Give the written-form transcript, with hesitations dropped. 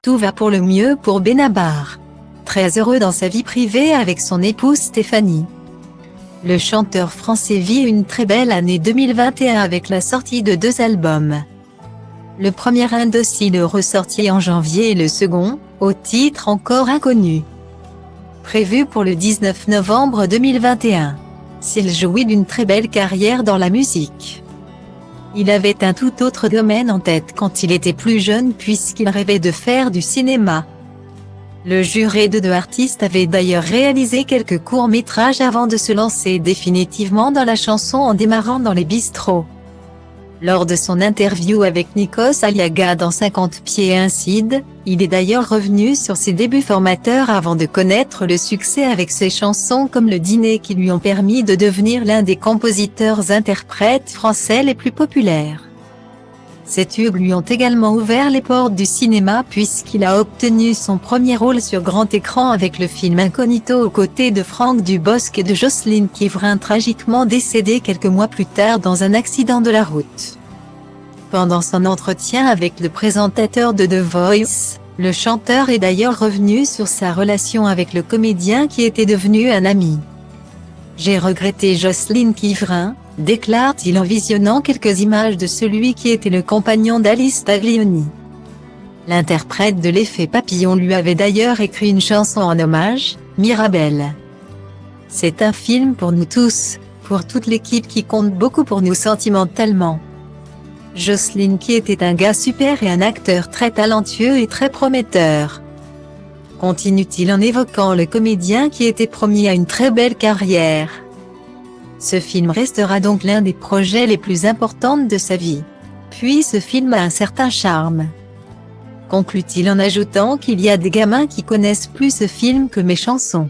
tout va pour le mieux pour Benabar. Très heureux dans sa vie privée avec son épouse Stéphanie. Le chanteur français vit une très belle année 2021 avec la sortie de 2 albums. Le premier Indocile ressorti en janvier et le second, au titre encore inconnu, prévu pour le 19 novembre 2021. S'il jouit d'une très belle carrière dans la musique, il avait un tout autre domaine en tête quand il était plus jeune puisqu'il rêvait de faire du cinéma. Le juré de 2 artistes avait d'ailleurs réalisé quelques courts-métrages avant de se lancer définitivement dans la chanson en démarrant dans les bistrots. Lors de son interview avec Nikos Aliaga dans 50 pieds Incide, il est d'ailleurs revenu sur ses débuts formateurs avant de connaître le succès avec ses chansons comme Le Dîner qui lui ont permis de devenir l'un des compositeurs-interprètes français les plus populaires. Ces tubes lui ont également ouvert les portes du cinéma puisqu'il a obtenu son premier rôle sur grand écran avec le film Incognito aux côtés de Franck Dubosc et de Jocelyne Quivrin, tragiquement décédée quelques mois plus tard dans un accident de la route. Pendant son entretien avec le présentateur de The Voice, le chanteur est d'ailleurs revenu sur sa relation avec le comédien qui était devenu un ami. « J'ai regretté Jocelyne Quivrin », déclare-t-il en visionnant quelques images de celui qui était le compagnon d'Alice Taglioni. L'interprète de l'effet papillon lui avait d'ailleurs écrit une chanson en hommage, Mirabelle. C'est un film pour nous tous, pour toute l'équipe qui compte beaucoup pour nous sentimentalement. Jocelyne qui était un gars super et un acteur très talentueux et très prometteur. Continue-t-il en évoquant le comédien qui était promis à une très belle carrière. Ce film restera donc l'un des projets les plus importants de sa vie. Puis ce film a un certain charme. Conclut-il en ajoutant qu'il y a des gamins qui connaissent plus ce film que mes chansons.